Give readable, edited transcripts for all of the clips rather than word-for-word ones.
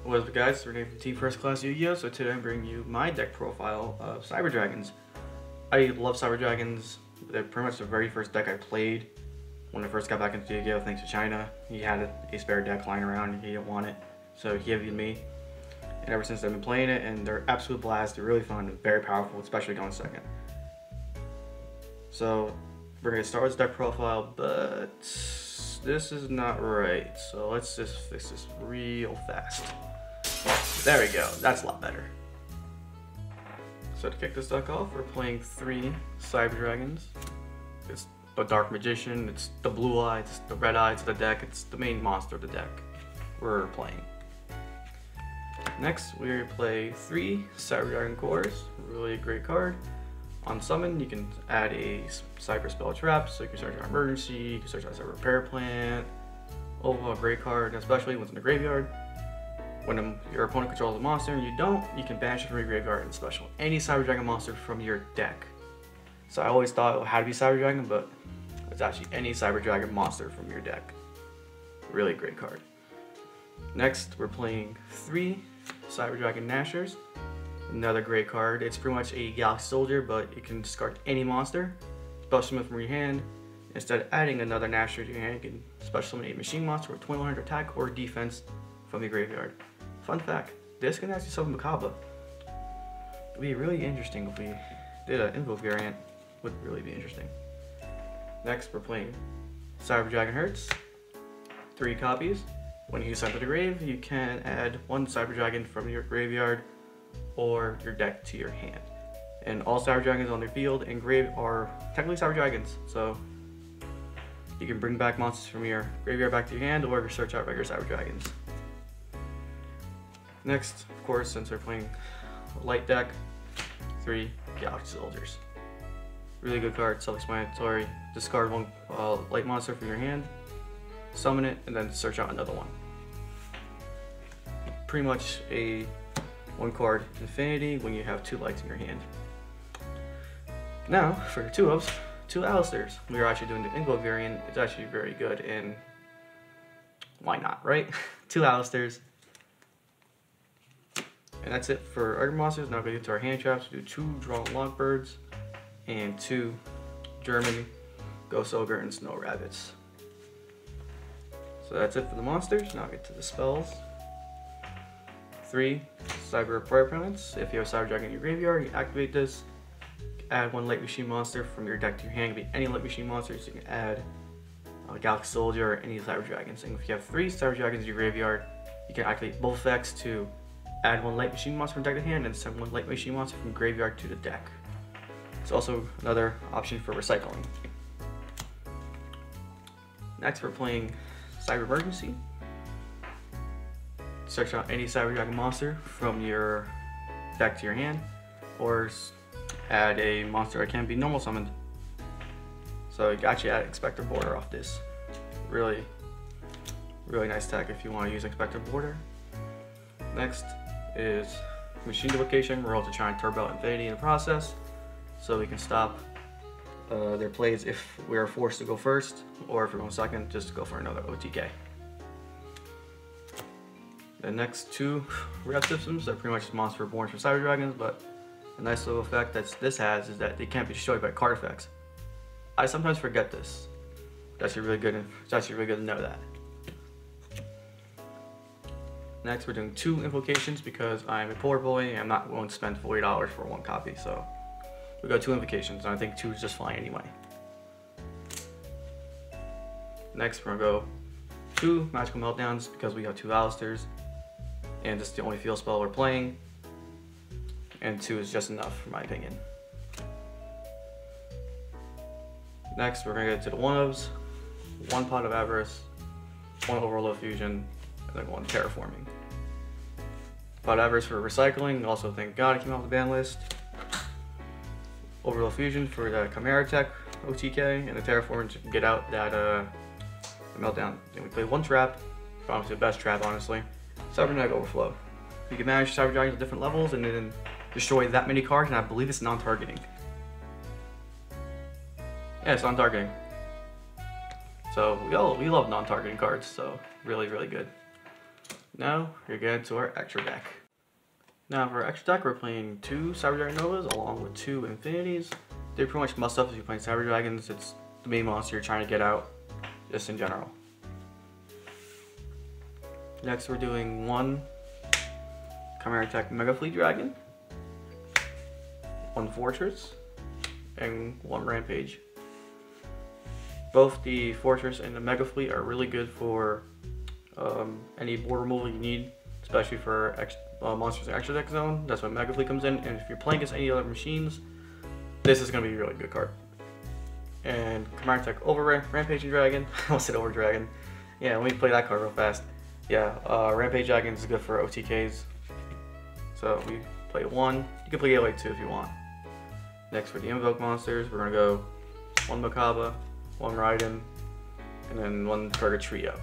What is up, guys? Rene from Team First Class Yu-Gi-Oh! So today I'm bringing you my deck profile of Cyber Dragons. I love Cyber Dragons. They're pretty much the very first deck I played when I first got back into Yu-Gi-Oh! Thanks to China. He had a spare deck lying around and he didn't want it, so he gave it to me. And ever since I've been playing it, and they're absolute blast. They're really fun and very powerful, especially going second. So we're gonna start with deck profile, but this is not right. So let's just fix this real fast. There we go, that's a lot better. So to kick this deck off, we're playing 3 Cyber Dragons. It's the Dark Magician, it's the Blue Eye, it's the Red Eye to the deck, it's the main monster of the deck we're playing. Next, we play 3 Cyber Dragon Cores, really great card. On summon, you can add a Cyber Spell Trap, so you can search out Emergency, you can search out Cyber Repair Plant. Overall great card, especially when it's in the graveyard. When your opponent controls a monster and you don't, you can banish it from your graveyard and special any Cyber Dragon monster from your deck. So I always thought it had to be Cyber Dragon, but it's actually any Cyber Dragon monster from your deck. Really great card. Next, we're playing 3 Cyber Dragon Nashors. Another great card. It's pretty much a Galaxy Soldier, but you can discard any monster, special summon from your hand. Instead of adding another Nashor to your hand, you can special summon a machine monster with 2100 attack or defense from your graveyard. Fun fact, this can actually summon Makaba. It would be really interesting if we did an Invoke variant. Would really be interesting. Next, we're playing Cyber Dragon Hertz. 3 copies. When you send to the grave, you can add 1 Cyber Dragon from your graveyard or your deck to your hand. And all Cyber Dragons on their field and grave are technically Cyber Dragons, so you can bring back monsters from your graveyard back to your hand or search out regular Cyber Dragons. Next, of course, since we're playing a light deck, 3 Galaxy Soldiers. Really good card, self-explanatory. Discard 1 light monster from your hand, summon it, and then search out another one. Pretty much a 1 card infinity when you have 2 lights in your hand. Now, for 2-ups, 2 Alistairs. We are actually doing the Invoke variant. It's actually very good, and why not, right? 2 Alistairs. And that's it for our monsters. Now we're going to get to our hand traps. We do 2 Drawn Logbirds and 2 German Ghost Ogre and Snow Rabbits. So that's it for the monsters. Now we get to the spells. 3 Cyber Repair Plants. If you have Cyber Dragon in your graveyard, you activate this. Add 1 Light Machine monster from your deck to your hand. It can be any Light Machine monster, so you can add a Galaxy Soldier or any Cyber Dragons. And if you have 3 Cyber Dragons in your graveyard, you can activate both effects to add 1 Light Machine monster from deck to hand and send 1 Light Machine monster from graveyard to the deck. It's also another option for recycling. Next, we're playing Cyber Emergency. Search out any Cyber Dragon monster from your deck to your hand, or add a monster that can be normal summoned. So you can actually add Expector Border off this. Really nice tech if you want to use Expector Border. Next is Machine Duplication. We're also trying to turbo out Infinity in the process, so we can stop their plays if we are forced to go first, or if we're going second, just go for another OTK. The next 2 Rev Systems are pretty much monster reborn from Cyber Dragons, but a nice little effect that this has is that they can't be destroyed by card effects. I sometimes forget this. It's actually really good to know that. Next, we're doing 2 Invocations because I'm a poor boy and I'm not willing to spend $40 for 1 copy, so we got 2 Invocations, and I think 2 is just fine anyway. Next, we're gonna go 2 Magical Meltdowns because we have 2 Alistairs, and this is the only field spell we're playing, and 2 is just enough in my opinion. Next, we're gonna get to the 1-ofs, 1 Pot of Avarice, 1 Overload Fusion, and then 1 Terraforming. Pot of Avarice for recycling, also thank God it came off the ban list. Overload Fusion for the Chimera Tech OTK, and the Terraforming to get out that Meltdown. Then we play 1 trap, probably the best trap honestly. Cybernetic Overflow. You can manage Cyber Dragons at different levels and then destroy that many cards, and I believe it's non-targeting. Yeah, it's non-targeting. So we love non-targeting cards, so really good. Now we're getting to our extra deck. Now for our extra deck, we're playing 2 Cyber Dragon Novas along with 2 Infinities. They're pretty much must-ups if you're playing Cyber Dragons. It's the main monster you're trying to get out, just in general. Next, we're doing 1 Chimera Tech Mega Fleet Dragon, 1 Fortress, and 1 Rampage. Both the Fortress and the Mega Fleet are really good for any board removal you need, especially for monsters in extra deck zone. That's when Mega Fleet comes in, and if you're playing against any other machines, this is going to be a really good card. And Chimera Tech over Rampaging Dragon. I almost said over Dragon. Yeah, let me play that card real fast. Yeah, Rampage Dragon is good for OTKs. So we play 1. You can play Gateway 2 if you want. Next for the Invoke monsters, we're going to go 1 Makaba, 1 Raiden, and then 1 Target Trio.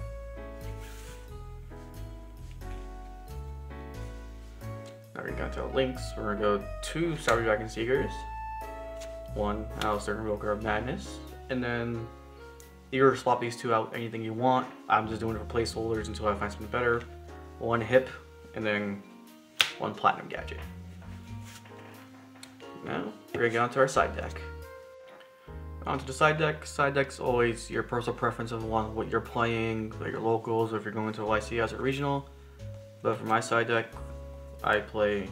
Now we're going to go to links. We're going to go 2 Cyber Dragon Seekers, 1 Alistair Invoker of Madness, and then you can swap these 2 out anything you want. I'm just doing it for placeholders until I find something better. 1 Hip, and then 1 Platinum Gadget. Now we're going to get onto our side deck. Onto the side deck. Side deck's always your personal preference of what you're playing, like your locals, or if you're going to a YCS or regional. But for my side deck, I play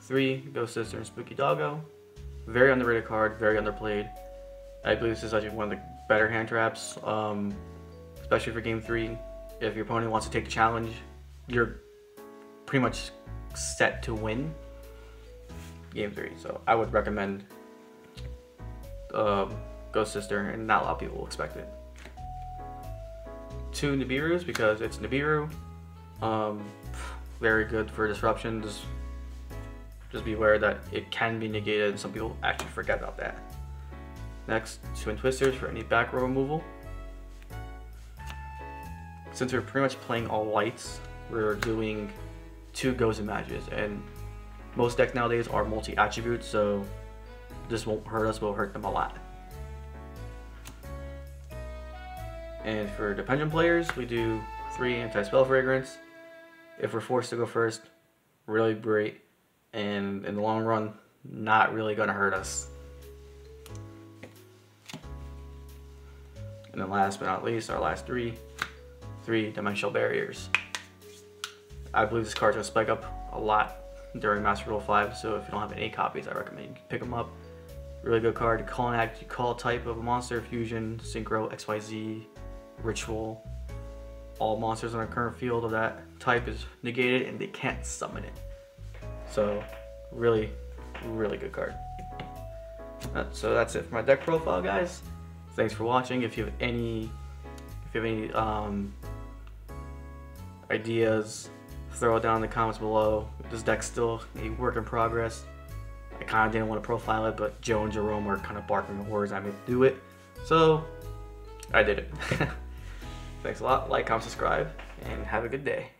3 Ghost Sister and Spooky Doggo. Very underrated card, very underplayed. I believe this is actually one of the better hand traps, especially for game 3. If your opponent wants to take the challenge, you're pretty much set to win game 3. So I would recommend Ghost Sister, and not a lot of people will expect it. 2 Nibiru's because it's Nibiru. Very good for disruptions. Just be aware that it can be negated, and some people actually forget about that. Next, 2 Twisters for any back row removal. Since we're pretty much playing all whites, we're doing 2 Ghost matches, and most decks nowadays are multi-attribute, so this won't hurt us, but will hurt them a lot. And for Dependent players, we do 3 Anti-Spell Fragrance. If we're forced to go first, really great, and in the long run, not really gonna hurt us. And then last but not least, our last 3 Dimensional Barriers. I believe this card's gonna spike up a lot during Master Duel 5, so if you don't have any copies, I recommend you pick them up. Really good card. You call type of a monster, fusion, synchro, XYZ, ritual. All monsters on our current field of that type is negated, and they can't summon it. So really, really good card. So that's it for my deck profile, guys. Thanks for watching. If you have any ideas, throw it down in the comments below. This deck's still a work in progress. I kind of didn't want to profile it, but Joe and Jerome were kind of barking orders at me to do it, so I did it. Thanks a lot. Like, comment, subscribe, and have a good day.